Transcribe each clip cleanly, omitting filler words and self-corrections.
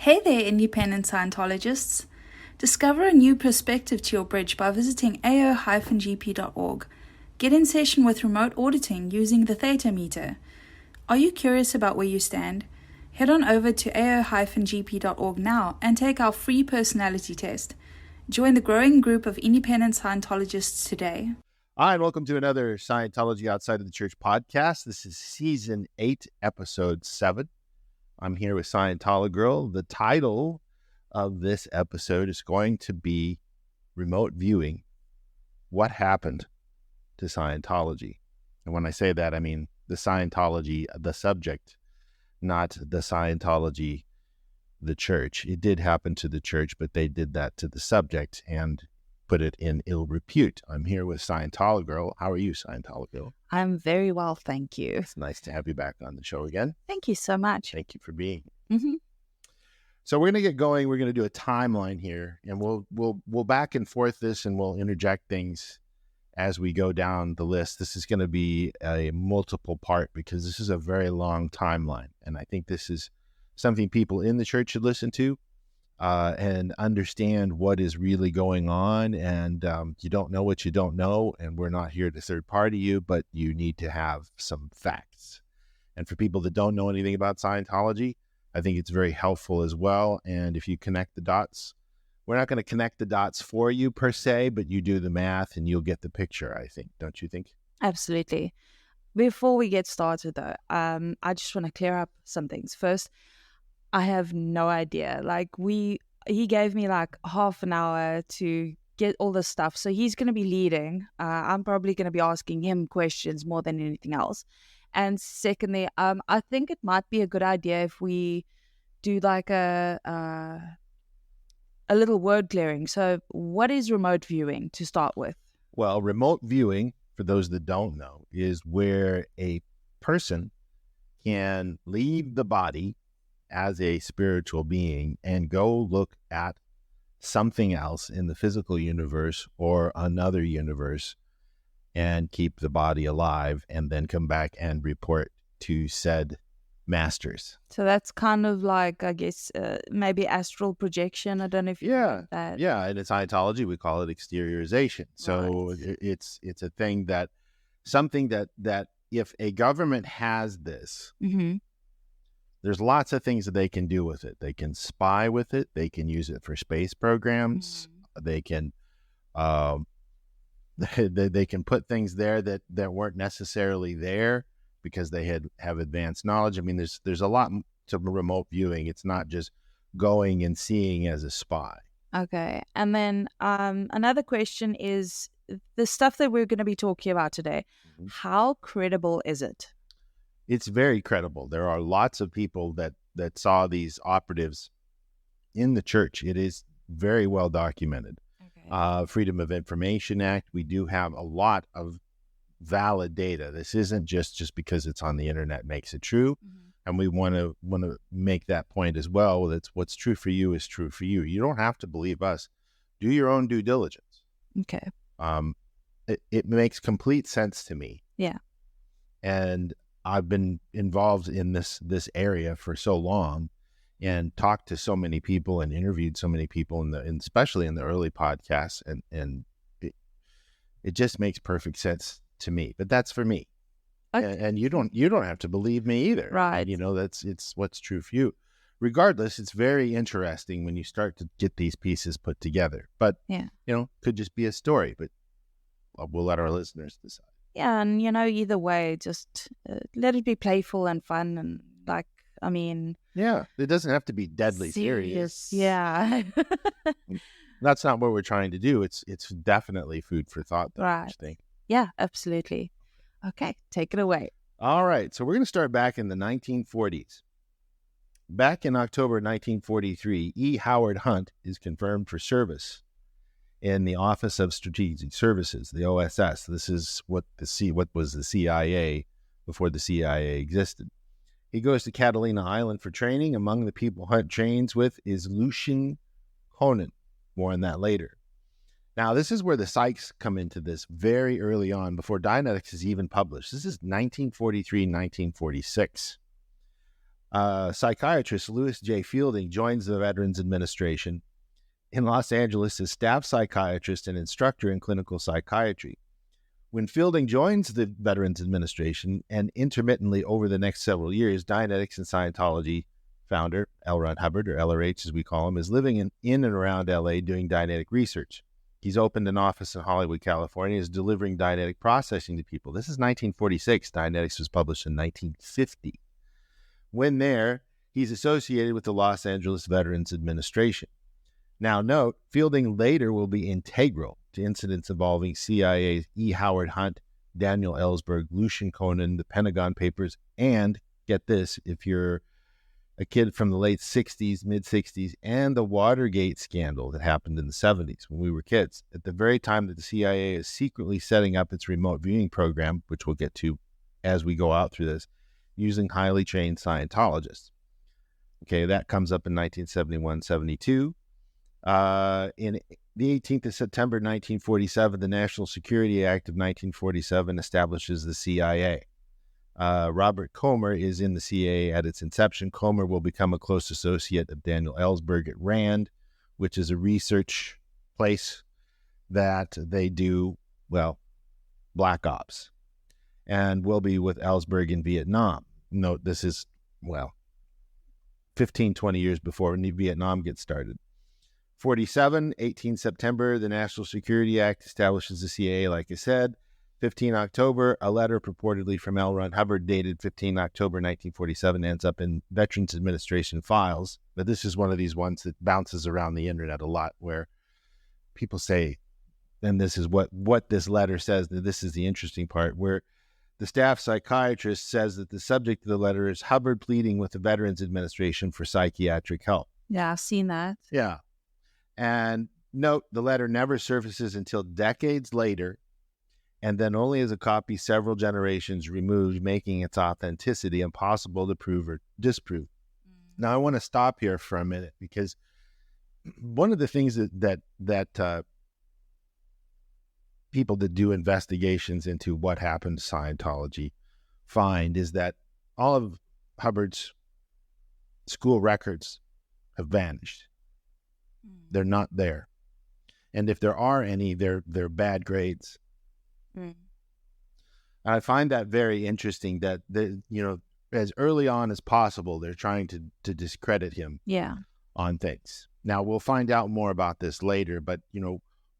Hey there, Independent Scientologists. Discover a new perspective to your bridge by visiting ao-gp.org. Get in session with remote auditing using the theta meter. Are you curious about where you stand? Head on over to ao-gp.org now and take our free personality test. Join the growing group of independent Scientologists today. Hi, and welcome to another Scientology Outside of the Church podcast. This is Season 8, Episode 7. I'm here with Scientologirl. The title of this episode is going to be Remote Viewing, What Happened to Scientology. And when I say that, I mean the Scientology, the subject, not the Scientology, the church. It did happen to the church, but they did that to the subject and put it in ill repute. I'm here with Scientologirl. How are you, Scientologirl? I'm very well, thank you. It's nice to have you back on the show again. Thank you so much. Thank you for being here. Mm-hmm. So we're going to get going. We're going to do a timeline here, and we'll back and forth this, and we'll interject things as we go down the list. This is going to be a multiple part because this is a very long timeline, and I think this is something people in the church should listen to. And understand what is really going on. And you don't know what you don't know. And we're not here to third party you, but you need to have some facts. And for people that don't know anything about Scientology, I think it's very helpful as well. And if you connect the dots, we're not going to connect the dots for you per se, but you do the math and you'll get the picture, I think. Don't you think? Absolutely. Before we get started though, I just want to clear up some things. First, I have no idea. He gave me like half an hour to get all this stuff. So he's going to be leading. I'm probably going to be asking him questions more than anything else. And secondly, I think it might be a good idea if we do like a little word clearing. So what is remote viewing to start with? Well, remote viewing, for those that don't know, is where a person can leave the body as a spiritual being and go look at something else in the physical universe or another universe and keep the body alive and then come back and report to said masters. So that's kind of like, I guess, maybe astral projection. I don't know if you know that. Yeah, and in Scientology, we call it exteriorization. So right. It's a thing that, something that if a government has this, mm-hmm. There's lots of things that they can do with it. They can spy with it. They can use it for space programs. Mm-hmm. They can they can put things there that weren't necessarily there because they have advanced knowledge. I mean, there's a lot to remote viewing. It's not just going and seeing as a spy. Okay. And then another question is the stuff that we're going to be talking about today. Mm-hmm. How credible is it? It's very credible. There are lots of people that saw these operatives in the church. It is very well documented. Okay. Freedom of Information Act. We do have a lot of valid data. This isn't just because it's on the internet makes it true. Mm-hmm. And we want to make that point as well. That's what's true for you is true for you. You don't have to believe us. Do your own due diligence. Okay. It makes complete sense to me. Yeah. And I've been involved in this area for so long and talked to so many people and interviewed so many people especially in the early podcasts. And it just makes perfect sense to me, but that's for me. Okay. And you don't have to believe me either. Right. It's what's true for you. Regardless, it's very interesting when you start to get these pieces put together, but could just be a story, but we'll let our listeners decide. Yeah, and either way, just let it be playful and fun, and yeah, it doesn't have to be deadly serious. Yeah, that's not what we're trying to do. It's definitely food for thought, though, right? I think. Yeah, absolutely. Okay, take it away. All right, so we're going to start back in the 1940s. Back in October 1943, E. Howard Hunt is confirmed for service in the Office of Strategic Services, the OSS. This is what was the CIA before the CIA existed. He goes to Catalina Island for training. Among the people Hunt trains with is Lucian Conan. More on that later. Now, this is where the psychs come into this very early on, before Dianetics is even published. This is 1943, 1946. Psychiatrist Louis J. Fielding joins the Veterans Administration in Los Angeles as staff psychiatrist and instructor in clinical psychiatry. When Fielding joins the Veterans Administration, and intermittently over the next several years, Dianetics and Scientology founder L. Ron Hubbard, or LRH as we call him, is living in and around LA doing Dianetic research. He's opened an office in Hollywood, California, is delivering Dianetic processing to people. This is 1946. Dianetics was published in 1950. When there, he's associated with the Los Angeles Veterans Administration. Now note, Fielding later will be integral to incidents involving CIA's E. Howard Hunt, Daniel Ellsberg, Lucian Conan, the Pentagon Papers, and, get this, if you're a kid from the late 60s, mid-60s, and the Watergate scandal that happened in the 70s when we were kids, at the very time that the CIA is secretly setting up its remote viewing program, which we'll get to as we go out through this, using highly trained Scientologists. Okay, that comes up in 1971-72. In the 18th of September 1947, the National Security Act of 1947 establishes the CIA. Robert Comer is in the CIA at its inception. Comer will become a close associate of Daniel Ellsberg at RAND, which is a research place that they do, well, black ops, and will be with Ellsberg in Vietnam. Note, this is, 15, 20 years before Vietnam gets started. 47, 18 September, the National Security Act establishes the CIA, like I said. 15 October, a letter purportedly from L. Ron Hubbard dated 15 October 1947 ends up in Veterans Administration files. But this is one of these ones that bounces around the internet a lot, where people say, and this is what this letter says, that this is the interesting part, where the staff psychiatrist says that the subject of the letter is Hubbard pleading with the Veterans Administration for psychiatric help. Yeah, I've seen that. Yeah. And note, the letter never surfaces until decades later, and then only as a copy several generations removed, making its authenticity impossible to prove or disprove. Now, I want to stop here for a minute, because one of the things that people that do investigations into what happened to Scientology find is that all of Hubbard's school records have vanished. They're not there. And if there are any, they're bad grades. And I find that very interesting, that as early on as possible, they're trying to discredit him on things. Now, we'll find out more about this later, but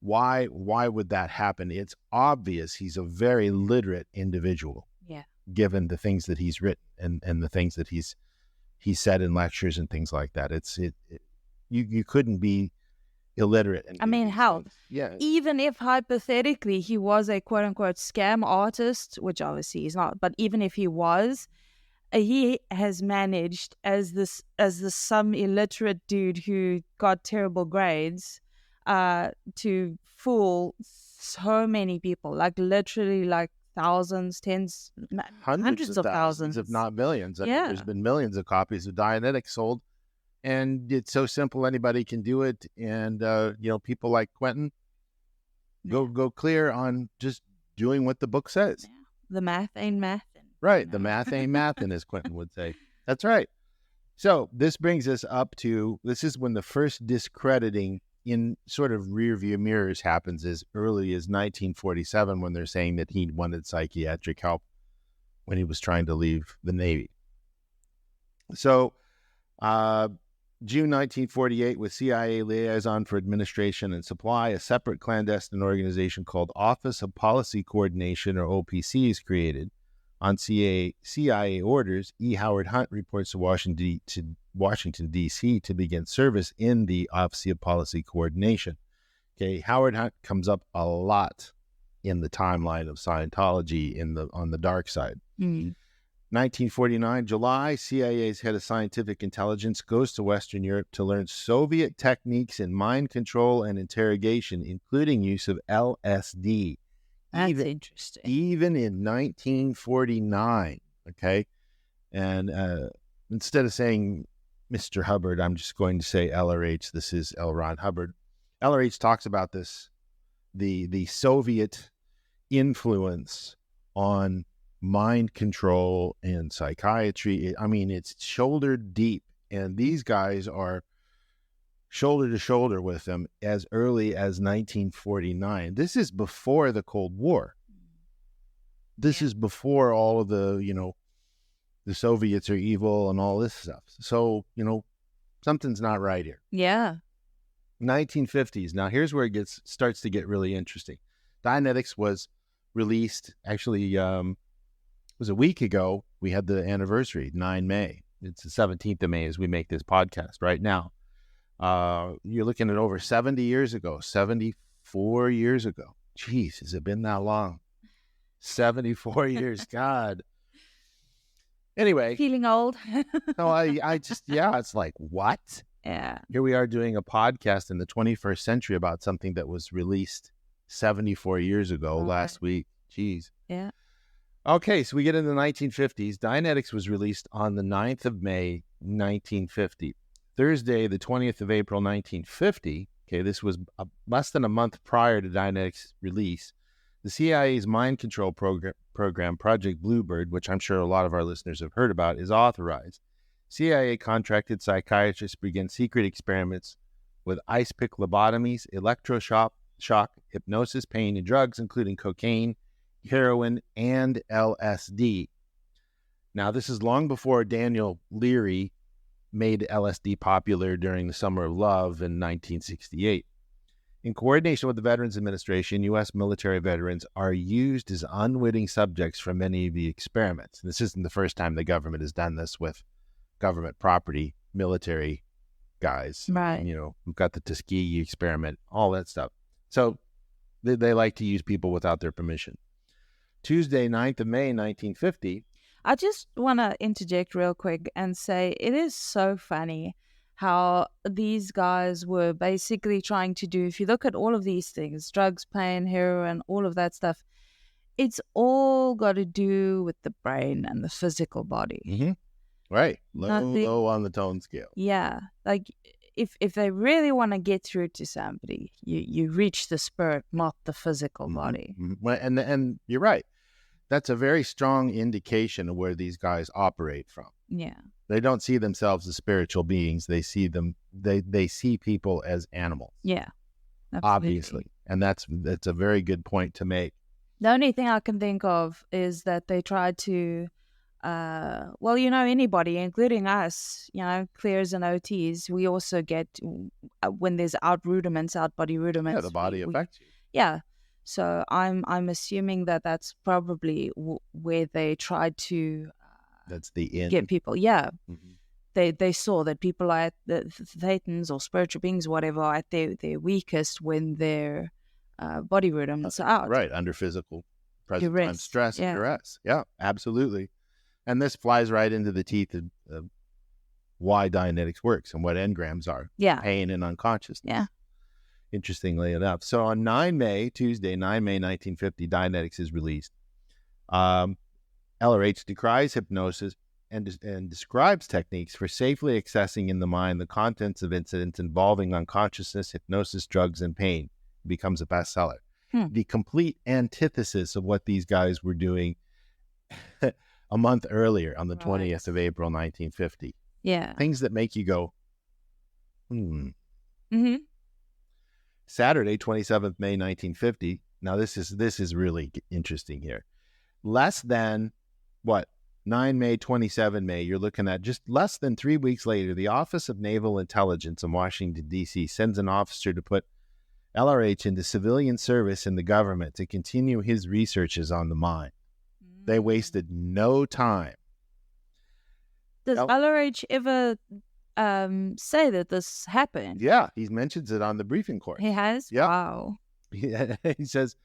why would that happen? It's obvious he's a very literate individual, given the things that he's written and the things that he's said in lectures and things like that. You couldn't be illiterate. I mean, how? Yeah. Even if hypothetically he was a quote unquote scam artist, which obviously he's not, but even if he was, he has managed as some illiterate dude who got terrible grades to fool so many people, like literally like thousands, hundreds of thousands, if not millions. I mean, Yeah. there's been millions of copies of Dianetics sold, and it's so simple, anybody can do it. And people like Quentin go clear on just doing what the book says. Yeah. The math ain't math. Right. The math ain't mathin', as Quentin would say. That's right. So this brings us up to, this is when the first discrediting in sort of rear view mirrors happens, as early as 1947, when they're saying that he wanted psychiatric help when he was trying to leave the Navy. So June 1948, with CIA Liaison for Administration and Supply, a separate clandestine organization called Office of Policy Coordination, or OPC, is created. On CIA orders, E. Howard Hunt reports to Washington, D.C. to begin service in the Office of Policy Coordination. Okay, Howard Hunt comes up a lot in the timeline of Scientology on the dark side. 1949, July, CIA's head of scientific intelligence goes to Western Europe to learn Soviet techniques in mind control and interrogation, including use of LSD. That's interesting. Even in 1949, okay? And instead of saying Mr. Hubbard, I'm just going to say LRH. This is L. Ron Hubbard. LRH talks about this, the Soviet influence on mind control and psychiatry. I mean, it's shoulder deep. And these guys are shoulder to shoulder with them as early as 1949. This is before the Cold War. This is before all of the, the Soviets are evil and all this stuff. So, something's not right here. Yeah. 1950s. Now, here's where it starts to get really interesting. Dianetics was released, actually, it was a week ago. We had the anniversary, 9 May. It's the 17th of May as we make this podcast right now. You're looking at over 70 years ago, 74 years ago. Jeez, has it been that long? 74 years, God. Anyway. Feeling old. No, I just, it's like, what? Yeah. Here we are doing a podcast in the 21st century about something that was released 74 years ago last week. Jeez. Yeah. Okay, so we get into the 1950s. Dianetics was released on the 9th of May, 1950. Thursday, the 20th of April, 1950. Okay, this was less than a month prior to Dianetics' release. The CIA's mind control program, Project Bluebird, which I'm sure a lot of our listeners have heard about, is authorized. CIA contracted psychiatrists begin secret experiments with ice pick lobotomies, electroshock, hypnosis, pain, and drugs, including cocaine, heroin, and LSD. Now, this is long before Daniel Leary made LSD popular during the Summer of Love in 1968. In coordination with the Veterans Administration, U.S. military veterans are used as unwitting subjects for many of the experiments. This isn't the first time the government has done this with government property, military guys. Right. We've got the Tuskegee experiment, all that stuff. So they like to use people without their permission. Tuesday, 9th of May, 1950. I just want to interject real quick and say it is so funny how these guys were basically trying to do, if you look at all of these things, drugs, pain, heroin, all of that stuff, it's all got to do with the brain and the physical body. Mm-hmm. Right. Low on the tone scale. Yeah. Like if they really want to get through to somebody, you reach the spirit, not the physical body. Mm-hmm. And you're right. That's a very strong indication of where these guys operate from. Yeah. They don't see themselves as spiritual beings. They see they see people as animals. Yeah. Absolutely. Obviously. And that's a very good point to make. The only thing I can think of is that they tried to, anybody, including us, clears and OTs, we also get, when there's out body rudiments. Yeah, the body affects you. Yeah. So I'm assuming that that's probably where they tried to that's the end. Get people. Yeah. Mm-hmm. They saw that people are at the thetans or spiritual beings, whatever, are at their weakest when their body rhythms are out. Right, under physical present time stress and duress. Yeah, absolutely. And this flies right into the teeth of why Dianetics works and what engrams are. Yeah. Pain and unconsciousness. Yeah. Interestingly enough. So on Tuesday, 9 May 1950, Dianetics is released. LRH decries hypnosis and describes techniques for safely accessing in the mind the contents of incidents involving unconsciousness, hypnosis, drugs, and pain. It becomes a bestseller. The complete antithesis of what these guys were doing a month earlier on the 20th of April, 1950. Yeah. Things that make you go, Mm-hmm. Saturday, 27th May, 1950. Now, this is really interesting here. Less than, 9 May, 27 May, you're looking at just less than 3 weeks later, the Office of Naval Intelligence in Washington, D.C. sends an officer to put LRH into civilian service in the government to continue his researches on the mind. They wasted no time. Does LRH ever say that this happened? Yeah, he mentions it on the briefing course. He has? Yeah. Wow. He says,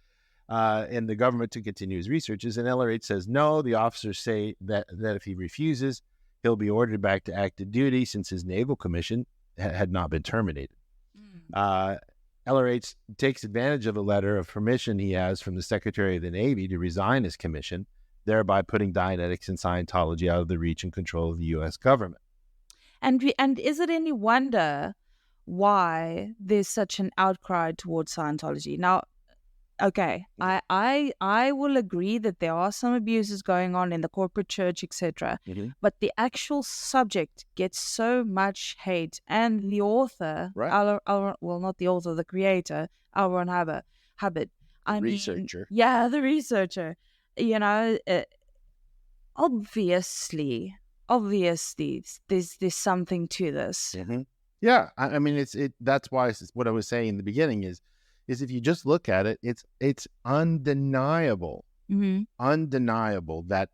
in the government to continue his researches, and LRH says no. The officers say that if he refuses, he'll be ordered back to active duty since his naval commission had not been terminated. LRH takes advantage of a letter of permission he has from the Secretary of the Navy to resign his commission, thereby putting Dianetics and Scientology out of the reach and control of the U.S. government. And is it any wonder why there's such an outcry towards Scientology? Now, okay, I will agree that there are some abuses going on in the corporate church, etc. But the actual subject gets so much hate, and the author, Right. well, not the author, the creator, L. Ron Hubbard. Researcher. The researcher. You know, obviously, there's something to this. Yeah, I mean, that's why what I was saying in the beginning is if you just look at it, it's undeniable, undeniable that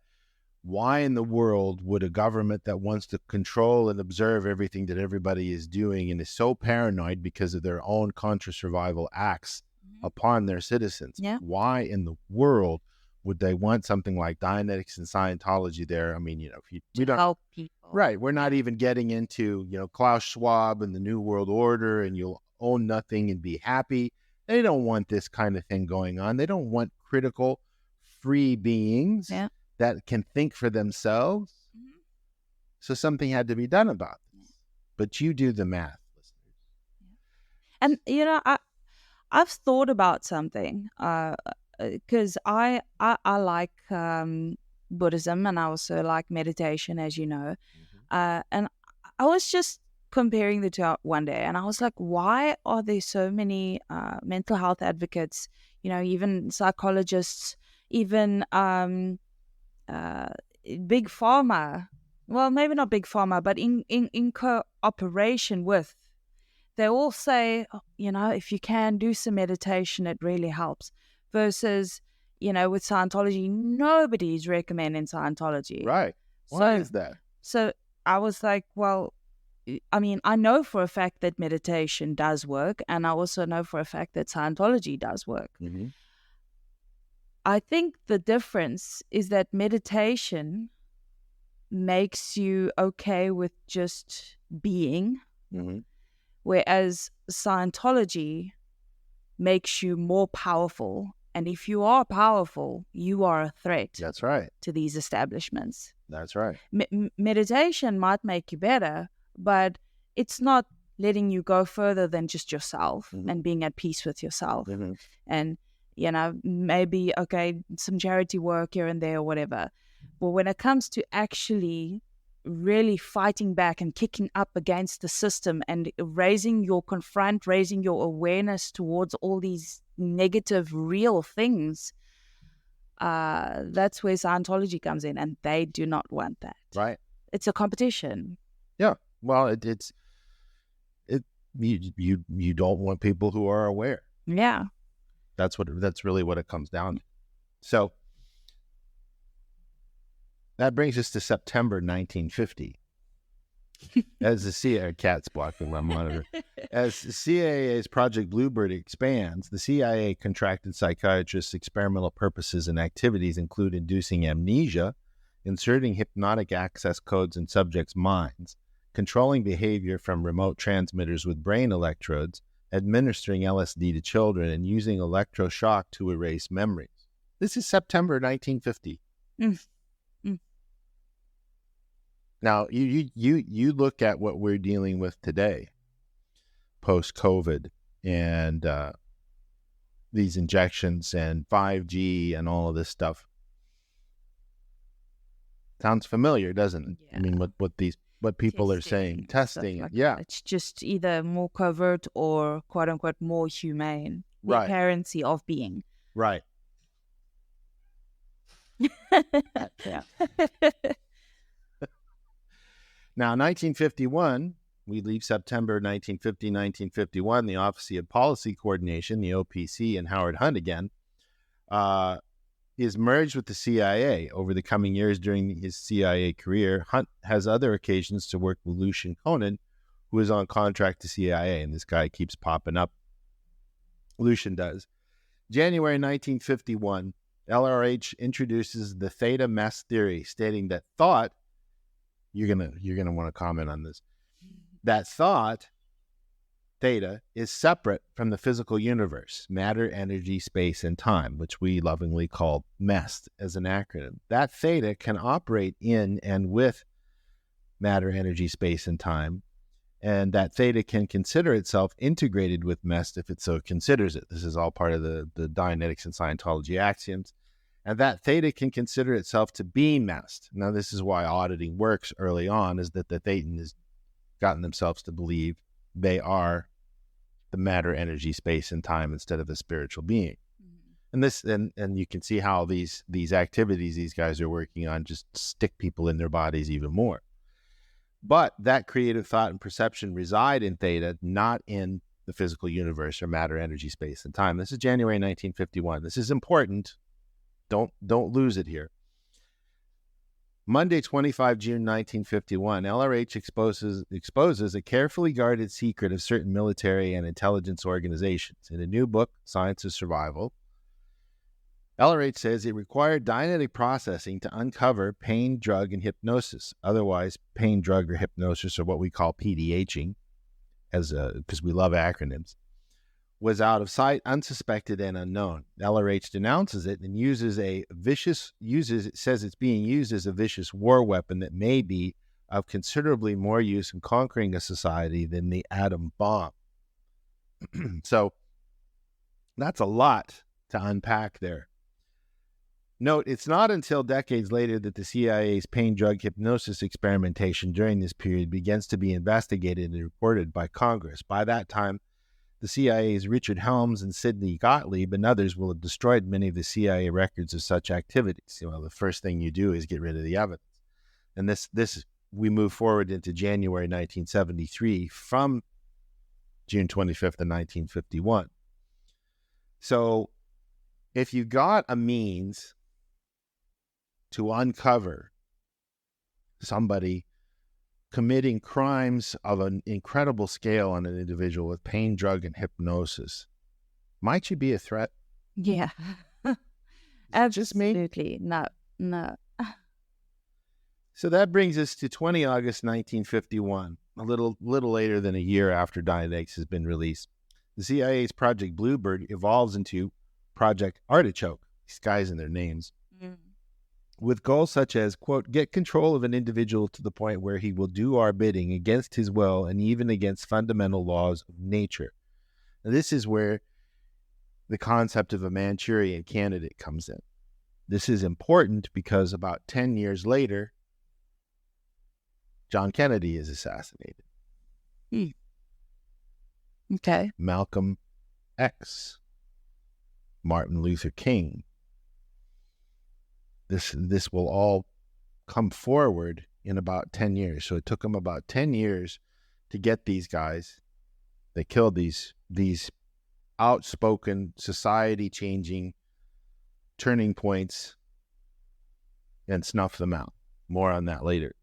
why in the world would a government that wants to control and observe everything that everybody is doing and is so paranoid because of their own contra-survival acts upon their citizens, why in the world would they want something like Dianetics and Scientology there? I mean, if we don't help people. Right. We're not even getting into, Klaus Schwab and the New World Order and you'll own nothing and be happy. They don't want this kind of thing going on. They don't want critical, free beings that can think for themselves. So something had to be done about this. But you do the math, listeners. And, I've thought about something because I like Buddhism, and I also like meditation, as you know. And I was just comparing the two one day, and I was like, why are there so many mental health advocates, even psychologists, even big pharma? Well, maybe not big pharma, but in cooperation with. They all say, if you can do some meditation, it really helps. Versus, with Scientology, nobody's recommending Scientology. Right. Why is that? So I was like, well, I mean, I know for a fact that meditation does work, and I also know for a fact that Scientology does work. I think the difference is that meditation makes you okay with just being, whereas Scientology makes you more powerful. And if you are powerful, you are a threat. That's right. To these establishments. That's right. Meditation might make you better, but it's not letting you go further than just yourself and being at peace with yourself. And, maybe, some charity work here and there or whatever. But when it comes to actually really fighting back and kicking up against the system and raising your awareness towards all these negative, real things, that's where Scientology comes in, and they do not want that. Right. It's a competition. Yeah. Well, you don't want people who are aware. Yeah. That's really what it comes down to. So that brings us to September 1950. As the CIA, cat's blocking my monitor. As the CIA's Project Bluebird expands, the CIA contracted psychiatrists' experimental purposes and activities include inducing amnesia, inserting hypnotic access codes in subjects' minds, controlling behavior from remote transmitters with brain electrodes, administering LSD to children, and using electroshock to erase memories. This is September 1950. Now, you look at what we're dealing with today, post-COVID, and these injections and 5G and all of this stuff. Sounds familiar, doesn't it? Yeah. I mean, what people are saying, testing. Like it's just either more covert or quote unquote more humane. The apparency of being. Right. Yeah. Now, 1951, we leave September 1950, 1951, the Office of Policy Coordination, the OPC, and Howard Hunt again, is merged with the CIA. Over the coming years during his CIA career, Hunt has other occasions to work with Lucian Conan, who is on contract to CIA, and this guy keeps popping up. Lucian does. January 1951, LRH introduces the theta mess theory, stating that thought, you're gonna want to comment on this, that thought, theta, is separate from the physical universe, matter, energy, space, and time, which we lovingly call MEST as an acronym. That theta can operate in and with matter, energy, space, and time, and that theta can consider itself integrated with MEST if it so considers it. This is all part of the Dianetics and Scientology axioms. And that theta can consider itself to be MEST. Now, this is why auditing works early on, is that the thetan has gotten themselves to believe they are the matter, energy, space, and time instead of a spiritual being. And this, and you can see how these activities these guys are working on just stick people in their bodies even more. But that creative thought and perception reside in theta, not in the physical universe or matter, energy, space, and time. This is January 1951. This is important. Don't lose it here. Monday, 25 June 1951, LRH exposes a carefully guarded secret of certain military and intelligence organizations. In a new book, Science of Survival, LRH says it required Dianetic processing to uncover pain, drug, and hypnosis. Otherwise, pain, drug, or hypnosis, or what we call PDHing, because we love acronyms, was out of sight, unsuspected, and unknown. LRH denounces it and says it's being used as a vicious war weapon that may be of considerably more use in conquering a society than the atom bomb. So that's a lot to unpack there. Note, it's not until decades later that the CIA's pain drug hypnosis experimentation during this period begins to be investigated and reported by Congress. By that time, the CIA's Richard Helms and Sidney Gottlieb and others will have destroyed many of the CIA records of such activities. The first thing you do is get rid of the evidence. And this we move forward into January 1973 from June 25th of 1951. So if you got a means to uncover somebody committing crimes of an incredible scale on an individual with pain, drug, and hypnosis, might you be a threat? Yeah. Absolutely. No. So that brings us to 20 August 1951, a little later than a year after Dianetics has been released. The CIA's Project Bluebird evolves into Project Artichoke, these guys and their names, with goals such as, quote, get control of an individual to the point where he will do our bidding against his will and even against fundamental laws of nature. Now, this is where the concept of a Manchurian candidate comes in. This is important because about 10 years later, John Kennedy is assassinated. Okay. Malcolm X, Martin Luther King. This will all come forward in about 10 years. So it took them about 10 years to get these guys. They killed these outspoken, society-changing turning points and snuff them out. More on that later.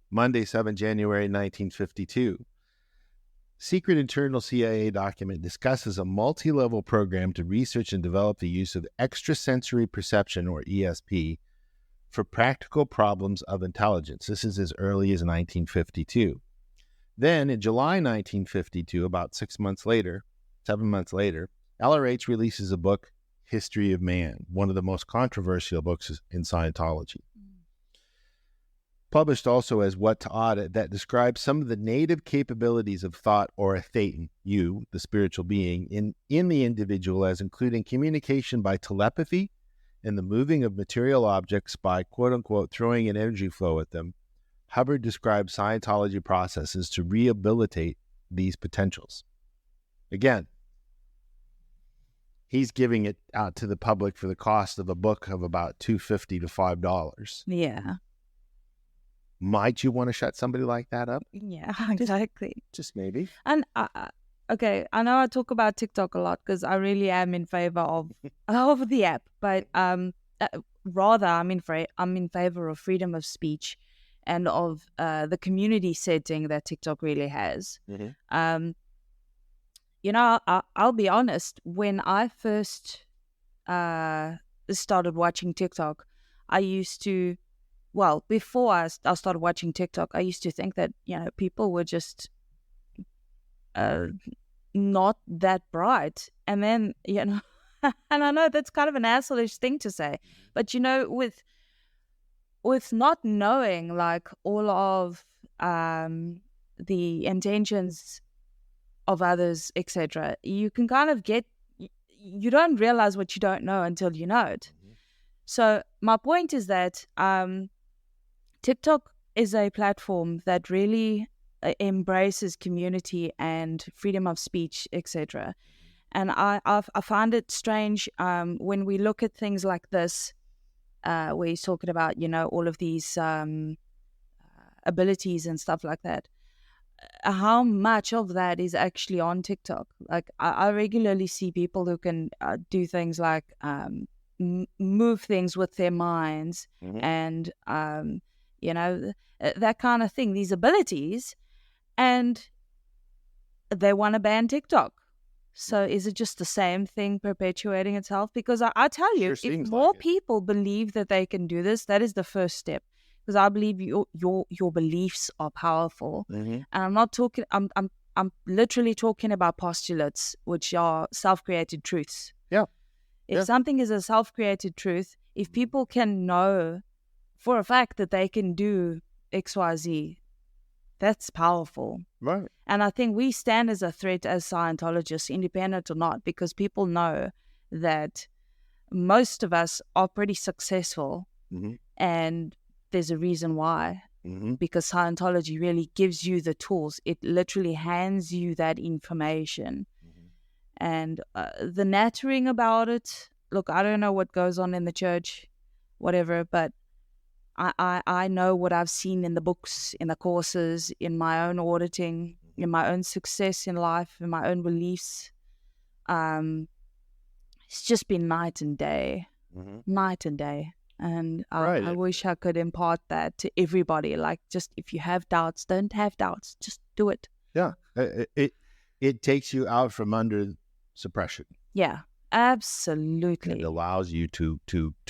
Monday, 7 January 1952. Secret internal CIA document discusses a multi-level program to research and develop the use of extrasensory perception, or ESP, for practical problems of intelligence. This is as early as 1952. Then, in July 1952, about 7 months later, LRH releases a book, History of Man, one of the most controversial books in Scientology. Published also as What to Audit, that describes some of the native capabilities of thought, or a thetan, you, the spiritual being, in the individual, as including communication by telepathy and the moving of material objects by, quote-unquote, throwing an energy flow at them. Hubbard describes Scientology processes to rehabilitate these potentials. Again, he's giving it out to the public for the cost of a book of about $2.50 to $5. Yeah. Might you want to shut somebody like that up? Yeah, exactly. Just maybe. And okay, I know I talk about TikTok a lot because I really am in favor of the app, but rather I'm in favor of freedom of speech and of the community setting that TikTok really has. Mm-hmm. I'll be honest. When I first started watching TikTok, I used to. Well, before I started watching TikTok, I used to think that, people were just not that bright. And then, and I know that's kind of an assholeish thing to say, but, with not knowing, like, all of the intentions of others, etc., you can kind of you don't realize what you don't know until you know it. So my point is that TikTok is a platform that really embraces community and freedom of speech, etc. And I find it strange when we look at things like this, where he's talking about, all of these abilities and stuff like that. How much of that is actually on TikTok? Like, I regularly see people who can do things like move things with their minds and, that kind of thing, these abilities, and they want to ban TikTok. So is it just the same thing perpetuating itself? Because I tell you, if more people believe that they can do this, that is the first step. Because I believe your beliefs are powerful, and I'm not talking. I'm literally talking about postulates, which are self-created truths. Yeah. If something is a self-created truth, if people can know for a fact that they can do X, Y, Z, that's powerful. Right. And I think we stand as a threat as Scientologists, independent or not, because people know that most of us are pretty successful, and there's a reason why. Because Scientology really gives you the tools. It literally hands you that information. And the nattering about it, look, I don't know what goes on in the church, whatever, but I know what I've seen in the books, in the courses, in my own auditing, in my own success in life, in my own beliefs. It's just been night and day. Night and day. And I wish I could impart that to everybody. Like, just if you have doubts, don't have doubts. Just do it. Yeah. It takes you out from under suppression. Yeah, absolutely. It allows you to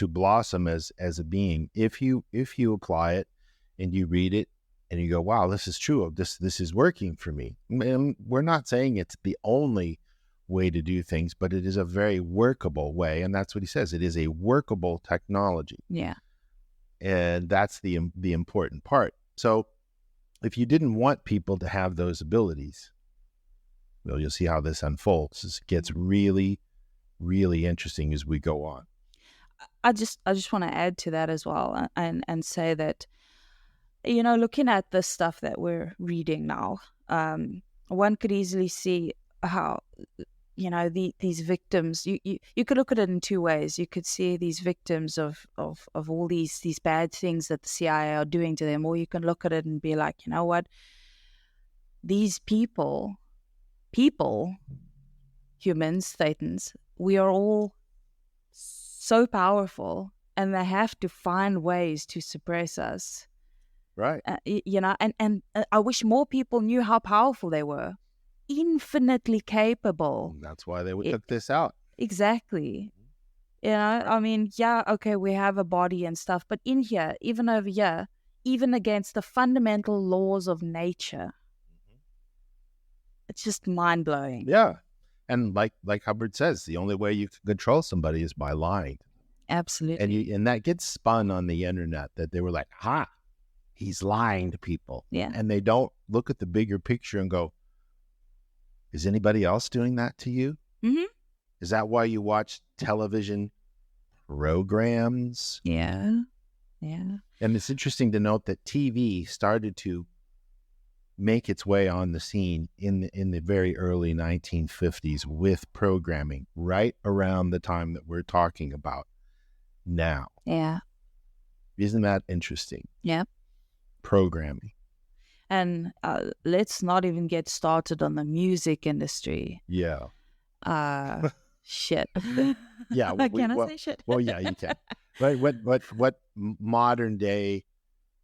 blossom as a being. If you apply it and you read it and you go, wow, this is true. This is working for me. And we're not saying it's the only way to do things, but it is a very workable way, and that's what he says. It is a workable technology. Yeah. And that's the important part. So if you didn't want people to have those abilities, well, you'll see how this unfolds. This gets really, really interesting as we go on. I just want to add to that as well, and say that, looking at this stuff that we're reading now, one could easily see how these victims, you could look at it in two ways. You could see these victims of all these bad things that the CIA are doing to them, or you can look at it and be like, you know what, these people, humans, thetans, we are all so powerful, and they have to find ways to suppress us. Right. And I wish more people knew how powerful they were. Infinitely capable. That's why they took this out. Exactly. I mean, yeah, okay, we have a body and stuff, but in here, even over here, even against the fundamental laws of nature, it's just mind-blowing. Yeah. And like Hubbard says, the only way you can control somebody is by lying. Absolutely. And that gets spun on the internet, that they were like, he's lying to people. Yeah. And they don't look at the bigger picture and go, is anybody else doing that to you? Is that why you watch television programs? Yeah. And it's interesting to note that TV started to make its way on the scene in the very early 1950s with programming, right around the time that we're talking about now. Yeah. Isn't that interesting? Yeah. Programming. And let's not even get started on the music industry. Yeah. Shit. Yeah. Can I say shit? Well, yeah, you can. Right. What modern day,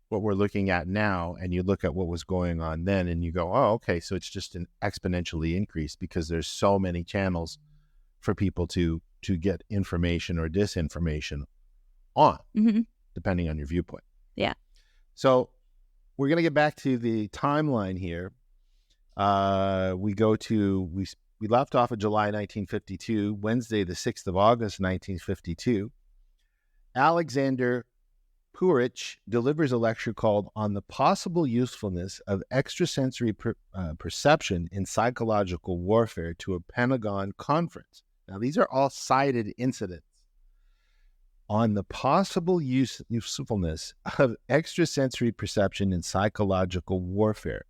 what we're looking at now, and you look at what was going on then, and you go, oh, okay, so it's just an exponentially increased because there's so many channels for people to get information or disinformation on, depending on your viewpoint. Yeah. So we're going to get back to the timeline here. We left off of July 1952, Wednesday, the 6th of August, 1952. Alexander Puerich delivers a lecture called On the Possible Usefulness of Extrasensory Perception in Psychological Warfare to a Pentagon conference. Now, these are all cited incidents. On the possible usefulness of extrasensory perception in psychological warfare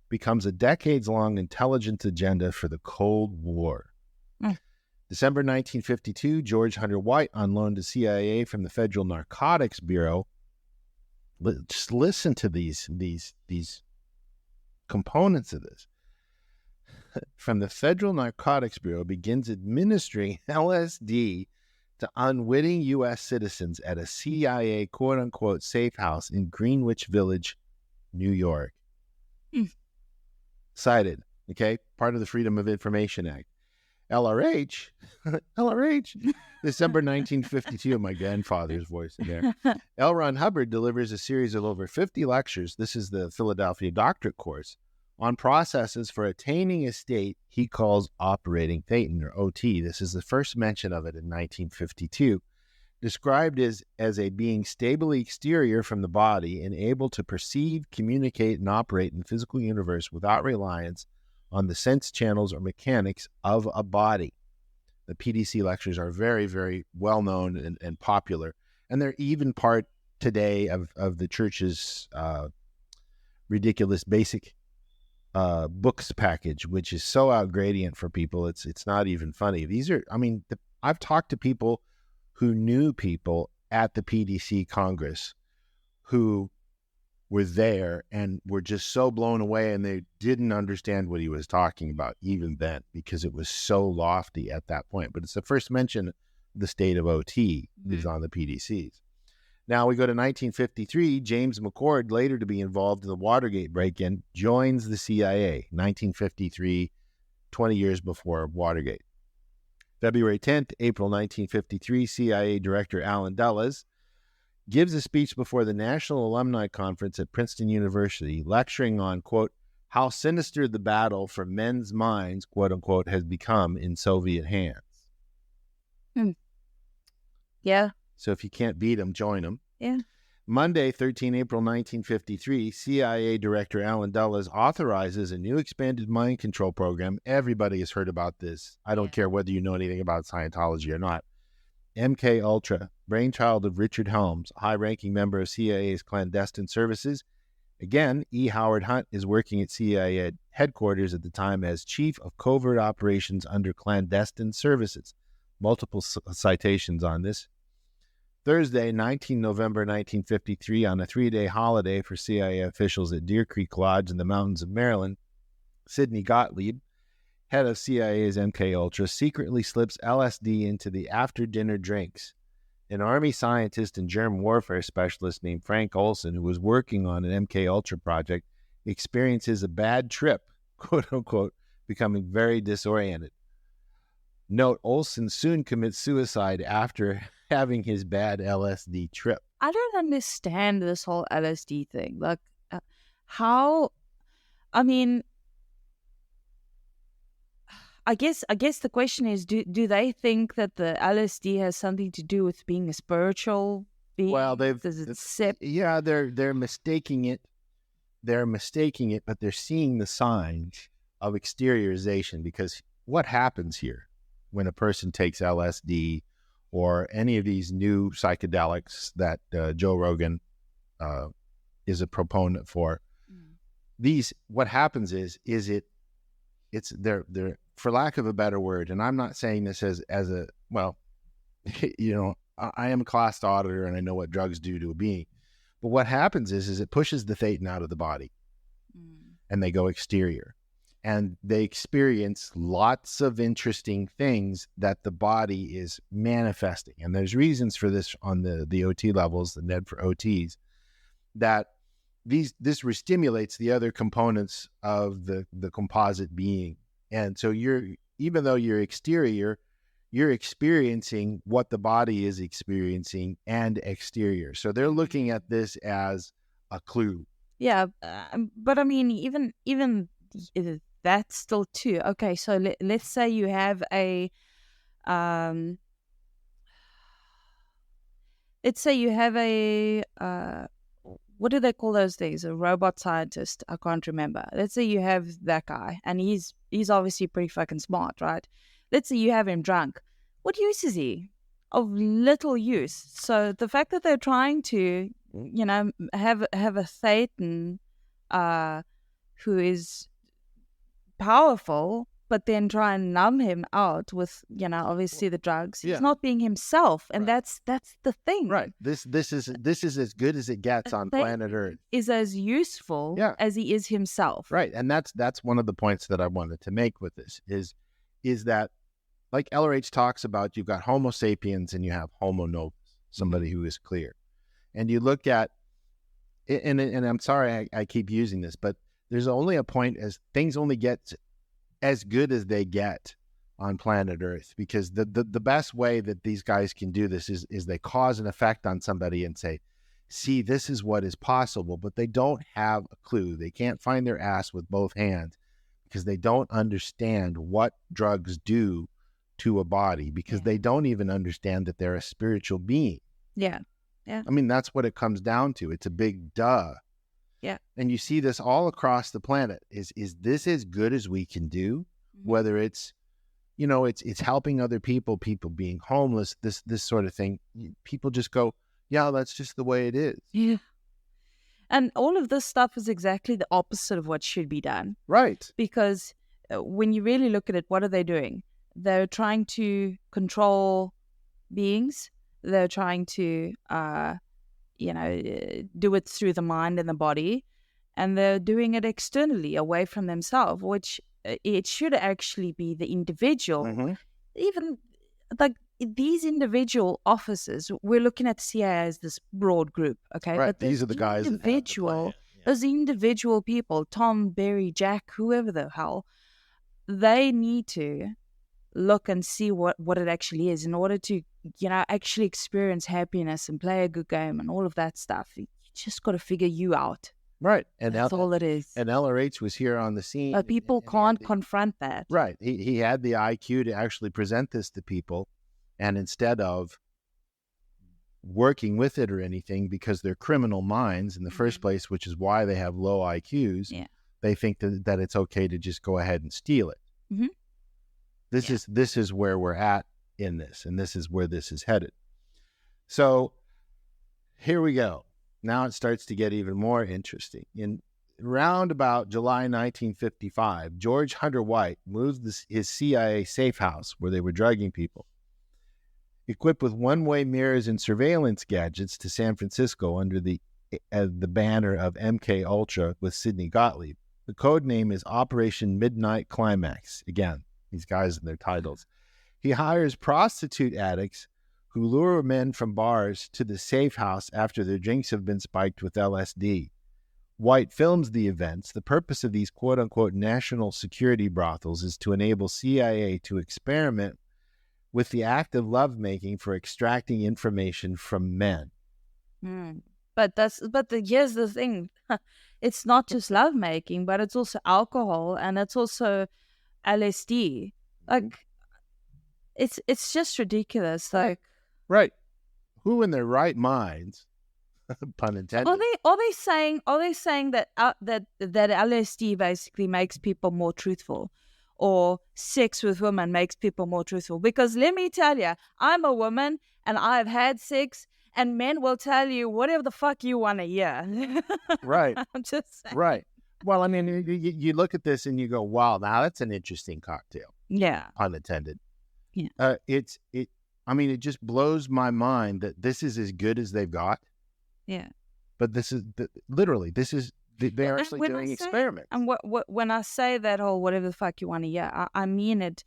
becomes a decades-long intelligence agenda for the Cold War. December 1952, George Hunter White, on loan to CIA from the Federal Narcotics Bureau. Just listen to these components of this. From the Federal Narcotics Bureau, begins administering LSD to unwitting U.S. citizens at a CIA quote-unquote safe house in Greenwich Village, New York. Cited, okay? Part of the Freedom of Information Act. LRH, December 1952, my grandfather's voice in there. L. Ron Hubbard delivers a series of over 50 lectures. This is the Philadelphia doctorate course on processes for attaining a state he calls operating thetan, or OT. This is the first mention of it in 1952. Described as a being stably exterior from the body and able to perceive, communicate, and operate in the physical universe without reliance on the sense channels or mechanics of a body. The PDC lectures are very, very well known and popular, and they're even part today of the church's ridiculous basic books package, which is so outgradient for people. It's not even funny. These are, I've talked to people who knew people at the PDC Congress who were there and were just so blown away, and they didn't understand what he was talking about even then because it was so lofty at that point. But it's the first mention the state of OT is on the PDCs. Now we go to 1953. James McCord, later to be involved in the Watergate break-in, joins the CIA. 1953, 20 years before Watergate. February 10th, April 1953, CIA Director Alan Dulles gives a speech before the National Alumni Conference at Princeton University, lecturing on, quote, how sinister the battle for men's minds, quote unquote, has become in Soviet hands. Yeah. So if you can't beat them, join them. Yeah. Monday, 13 April 1953, CIA Director Alan Dulles authorizes a new expanded mind control program. Everybody has heard about this. I don't care whether you know anything about Scientology or not. MK Ultra, brainchild of Richard Helms, a high-ranking member of CIA's clandestine services. Again, E. Howard Hunt is working at CIA headquarters at the time as Chief of Covert Operations under Clandestine Services. Multiple citations on this. Thursday, 19 November 1953, on a 3-day holiday for CIA officials at Deer Creek Lodge in the mountains of Maryland, Sidney Gottlieb, head of CIA's MK Ultra, secretly slips LSD into the after-dinner drinks. An Army scientist and germ warfare specialist named Frank Olson, who was working on an MK Ultra project, experiences a bad trip, quote-unquote, becoming very disoriented. Note, Olson soon commits suicide after having his bad LSD trip. I don't understand this whole LSD thing. Like, how, I mean, I guess the question is, do they think that the LSD has something to do with being a spiritual being? Well, Yeah, they're mistaking it. They're mistaking it, but they're seeing the signs of exteriorization, because what happens here when a person takes LSD or any of these new psychedelics that Joe Rogan is a proponent for, what happens is they're for lack of a better word, and I'm not saying this as a, well, I am a class auditor and I know what drugs do to a being, but what happens is it pushes the thetan out of the body and they go exterior. And they experience lots of interesting things that the body is manifesting. And there's reasons for this on the OT levels, the NED for OTs, that this restimulates the other components of the composite being. And so even though you're exterior, you're experiencing what the body is experiencing and exterior. So they're looking at this as a clue. Yeah, but I mean, even that's still too. Okay, so let's say you have a let's say you have a what do they call those things? A robot scientist. I can't remember. Let's say you have that guy, and he's obviously pretty fucking smart, right? Let's say you have him drunk. What use is he? Of little use. So the fact that they're trying to, have a Thetan who is powerful, but then try and numb him out with, obviously the drugs. He's not being himself, and that's the thing. Right. This is as good as it gets on planet Earth. Is as useful as he is himself. Right, and that's one of the points that I wanted to make with this is that, like LRH talks about, you've got Homo sapiens and you have Homo novus, somebody who is clear, and you look at, and I'm sorry I keep using this, but there's only a point as things only get as good as they get on planet Earth, because the best way that these guys can do this is they cause an effect on somebody and say, see, this is what is possible, but they don't have a clue. They can't find their ass with both hands because they don't understand what drugs do to a body, because they don't even understand that they're a spiritual being. Yeah. I mean, that's what it comes down to. It's a big duh. Yeah. And you see this all across the planet. Is this as good as we can do? Mm-hmm. Whether it's, it's helping other people being homeless, this sort of thing. People just go, yeah, that's just the way it is. Yeah. And all of this stuff is exactly the opposite of what should be done. Right. Because when you really look at it, what are they doing? They're trying to control beings. They're trying to, do it through the mind and the body. And they're doing it externally, away from themselves, which it should actually be the individual. Mm-hmm. Even like these individual officers, we're looking at CIA as this broad group, okay? Right. But these are the guys that have the plan. Those individual people, Tom, Barry, Jack, whoever the hell, they need to look and see what it actually is in order to, actually experience happiness and play a good game and all of that stuff. You just got to figure you out. Right. And that's all it is. And LRH was here on the scene. But people can't confront that. Right. He had the IQ to actually present this to people. And instead of working with it or anything, because they're criminal minds in the first place, which is why they have low IQs, they think that it's okay to just go ahead and steal it. Mm-hmm. This is where we're at in this, and this is where this is headed. So here we go. Now it starts to get even more interesting. In round about July 1955, George Hunter White moved his CIA safe house where they were drugging people, equipped with one-way mirrors and surveillance gadgets, to San Francisco under the banner of MK Ultra with Sidney Gottlieb. The code name is Operation Midnight Climax. Again, these guys and their titles. He hires prostitute addicts who lure men from bars to the safe house after their drinks have been spiked with LSD. White films the events. The purpose of these quote-unquote national security brothels is to enable CIA to experiment with the act of lovemaking for extracting information from men. But here's the thing. It's not just lovemaking, but it's also alcohol, and it's also LSD. Like, it's just ridiculous. Like, right. Who in their right minds, pun intended, are they saying that that LSD basically makes people more truthful, or sex with women makes people more truthful? Because let me tell you, I'm a woman and I've had sex, and men will tell you whatever the fuck you want to hear. Right. I'm just saying. Right. Well, I mean, you look at this and you go, wow, now that's an interesting cocktail. Yeah. Pun intended. Yeah. It just blows my mind that this is as good as they've got. Yeah. But this is they're actually doing experiments. And when I say that whole whatever the fuck you want to hear, I mean it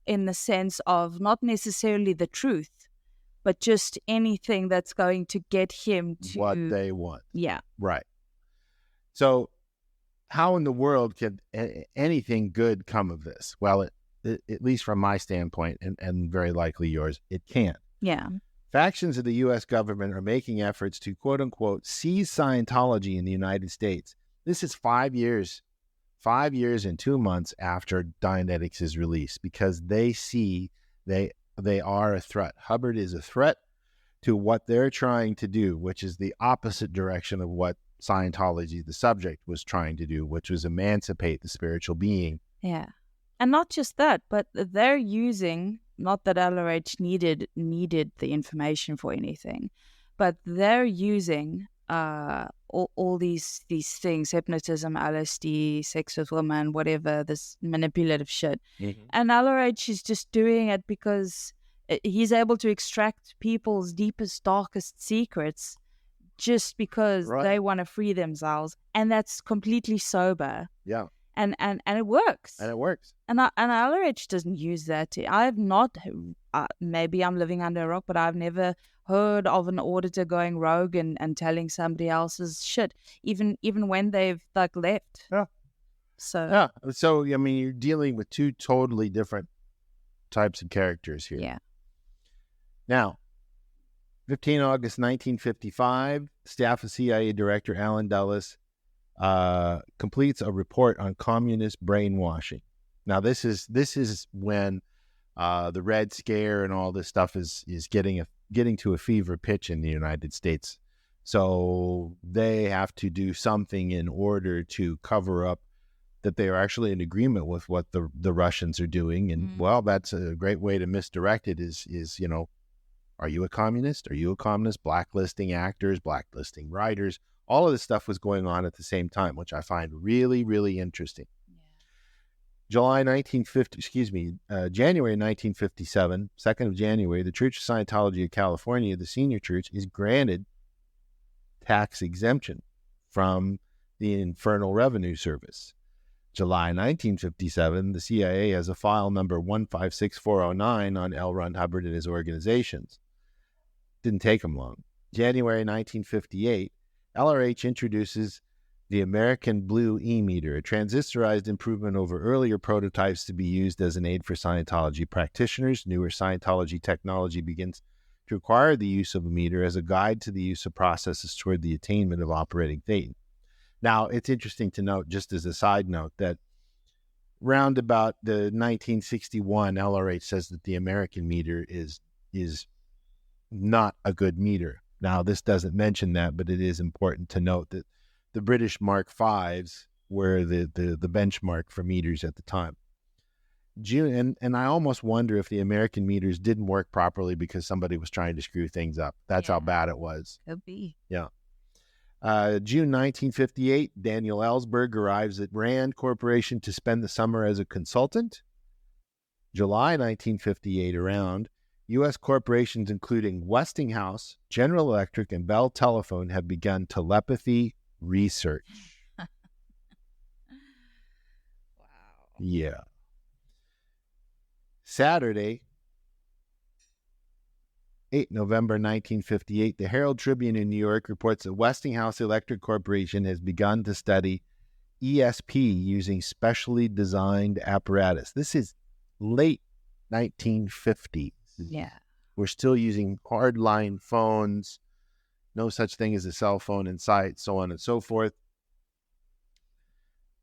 in the sense of not necessarily the truth, but just anything that's going to get him to what they want. Yeah. Right. So how in the world could anything good come of this? Well, at least from my standpoint, and very likely yours, it can't. Yeah. Factions of the U.S. government are making efforts to, quote-unquote, seize Scientology in the United States. This is 5 years and 2 months after Dianetics is released, because they see they are a threat. Hubbard is a threat to what they're trying to do, which is the opposite direction of what Scientology, the subject, was trying to do, which was emancipate the spiritual being. Yeah. And not just that, but they're using, not that LRH needed the information for anything, but they're using all these things, hypnotism, LSD, sex with women, whatever, this manipulative shit. Mm-hmm. And LRH is just doing it because he's able to extract people's deepest, darkest secrets just because they want to free themselves. And that's completely sober. Yeah. And it works. And it works. And LRH doesn't use that. I have not, maybe I'm living under a rock, but I've never heard of an auditor going rogue and telling somebody else's shit, even when they've like left. Yeah. So I mean, you're dealing with two totally different types of characters here. Yeah. Now, 15 August 1955, staff of CIA Director Alan Dulles completes a report on communist brainwashing. Now, this is when the Red Scare and all this stuff is getting to a fever pitch in the United States. So they have to do something in order to cover up that they are actually in agreement with what the Russians are doing. And well, that's a great way to misdirect it is, you know, are you a communist? Are you a communist? Blacklisting actors, blacklisting writers. All of this stuff was going on at the same time, which I find really, really interesting. January 1957, 2nd of January, the Church of Scientology of California, the senior church, is granted tax exemption from the Internal Revenue Service. July 1957, the CIA has a file number 156409 on L. Ron Hubbard and his organizations. Didn't take them long. January 1958, LRH introduces the American Blue E-meter, a transistorized improvement over earlier prototypes to be used as an aid for Scientology practitioners. Newer Scientology technology begins to require the use of a meter as a guide to the use of processes toward the attainment of operating Thetan. Now, it's interesting to note, just as a side note, that round about the 1961, LRH says that the American meter is not a good meter. Now, this doesn't mention that, but it is important to note that the British Mark V's were the benchmark for meters at the time. And I almost wonder if the American meters didn't work properly because somebody was trying to screw things up. That's how bad it was. Could be. Yeah. June 1958, Daniel Ellsberg arrives at Rand Corporation to spend the summer as a consultant. July 1958, around, U.S. corporations including Westinghouse, General Electric, and Bell Telephone have begun telepathy research. Wow. Yeah. Saturday, 8 November 1958, the Herald Tribune in New York reports that Westinghouse Electric Corporation has begun to study ESP using specially designed apparatus. This is late 1950s. Yeah. We're still using hardline phones, no such thing as a cell phone in sight, so on and so forth.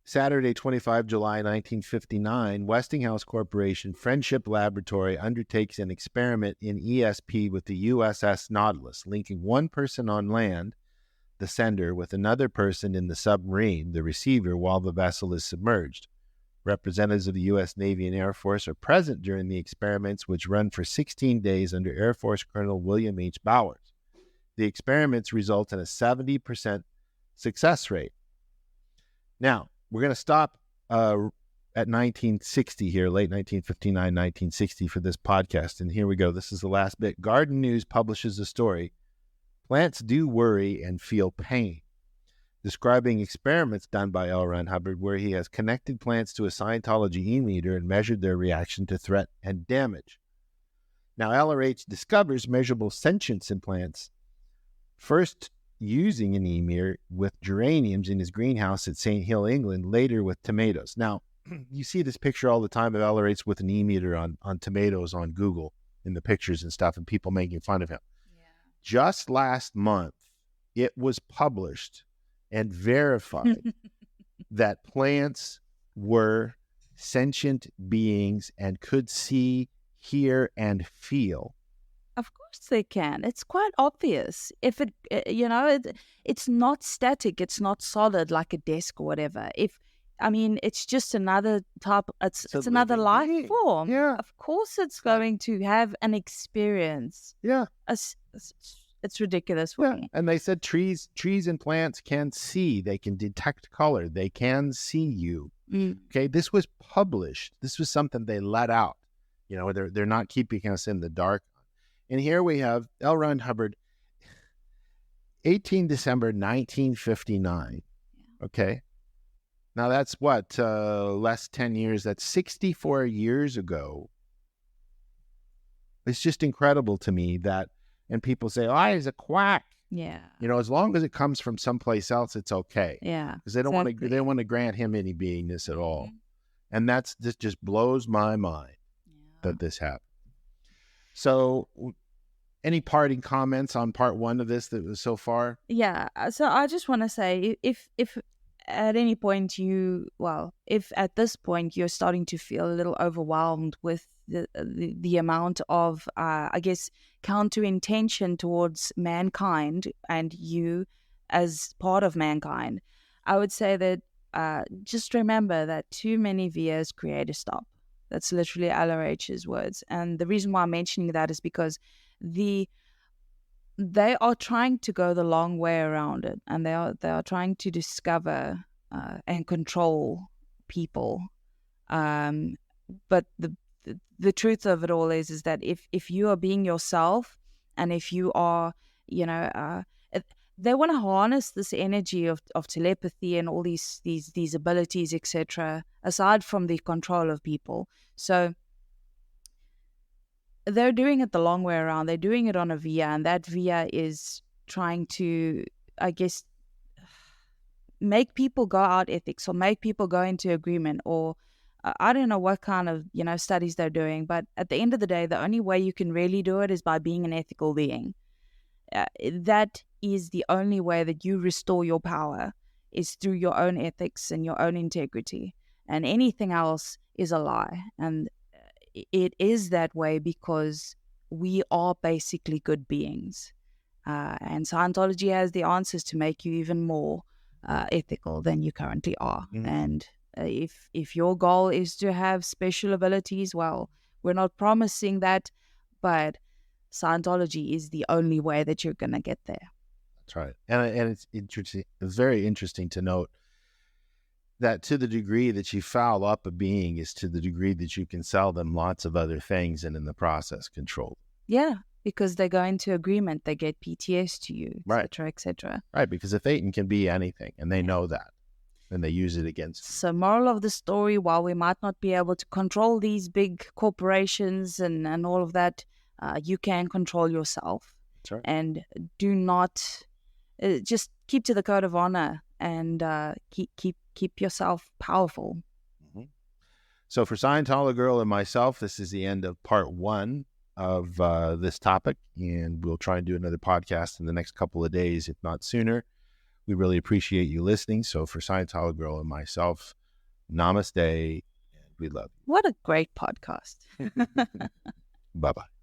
Saturday, 25 July 1959, Westinghouse Corporation Friendship Laboratory undertakes an experiment in ESP with the USS Nautilus, linking one person on land, the sender, with another person in the submarine, the receiver, while the vessel is submerged. Representatives of the U.S. Navy and Air Force are present during the experiments, which run for 16 days under Air Force Colonel William H. Bowers. The experiments result in a 70% success rate. Now, we're going to stop at 1960 here, late 1959, 1960 for this podcast. And here we go. This is the last bit. Garden News publishes a story, Plants Do Worry and Feel Pain, describing experiments done by L. Ron Hubbard where he has connected plants to a Scientology e-meter and measured their reaction to threat and damage. Now, LRH discovers measurable sentience in plants, first using an e-meter with geraniums in his greenhouse at St. Hill, England, later with tomatoes. Now, you see this picture all the time of LRH with an e-meter on tomatoes on Google in the pictures and stuff, and people making fun of him. Yeah. Just last month, it was published and verified that plants were sentient beings and could see, hear, and feel Of course they can. It's quite obvious. If it, it's not static. It's not solid like a desk or whatever. It's just another type. It's another life form. Yeah. Of course, it's going to have an experience. Yeah. It's ridiculous for me. And they said trees and plants can see. They can detect color. They can see you. Okay. This was published. This was something they let out. They're not keeping us in the dark. And here we have L. Ron Hubbard, 18 December 1959. Okay. Now that's what, less 10 years. That's 64 years ago. It's just incredible to me that, and people say, oh, he's a quack. Yeah. As long as it comes from someplace else, it's okay. Yeah. Because they don't want to grant him any beingness at all. And this just blows my mind that this happened. So any parting comments on part one of this that was so far? Yeah. So I just want to say, if at any point if at this point you're starting to feel a little overwhelmed with the amount of, counter intention towards mankind and you as part of mankind, I would say that just remember that too many veers create a stop. That's literally LRH's words. And the reason why I'm mentioning that is because they are trying to go the long way around it, and they are trying to discover and control people. But the truth of it all is that if you are being yourself, and if you are, they want to harness this energy of telepathy and all these abilities, etc., aside from the control of people. So they're doing it the long way around. They're doing it on a via, and that via is trying to, make people go out ethics, or make people go into agreement, or I don't know what kind of, studies they're doing. But at the end of the day, the only way you can really do it is by being an ethical being. That is the only way that you restore your power, is through your own ethics and your own integrity. And anything else is a lie. And it is that way because we are basically good beings. And Scientology has the answers to make you even more ethical than you currently are. Mm-hmm. And if your goal is to have special abilities, well, we're not promising that, but Scientology is the only way that you're going to get there. That's right. And it's interesting. It's very interesting to note that to the degree that you foul up a being is to the degree that you can sell them lots of other things and in the process control. Yeah, because they go into agreement. They get PTS to you, right, etc., etc. Right, because a Thetan can be anything, and they know that, and they use it against you. So moral of the story, while we might not be able to control these big corporations and all of that, you can control yourself. That's right. And do not, just keep to the code of honor, and keep yourself powerful. Mm-hmm. So for Scientologirl and myself, this is the end of part one of this topic, and we'll try and do another podcast in the next couple of days, if not sooner. We really appreciate you listening. So for Scientologirl and myself, namaste, and we love you. What a great podcast. Bye-bye.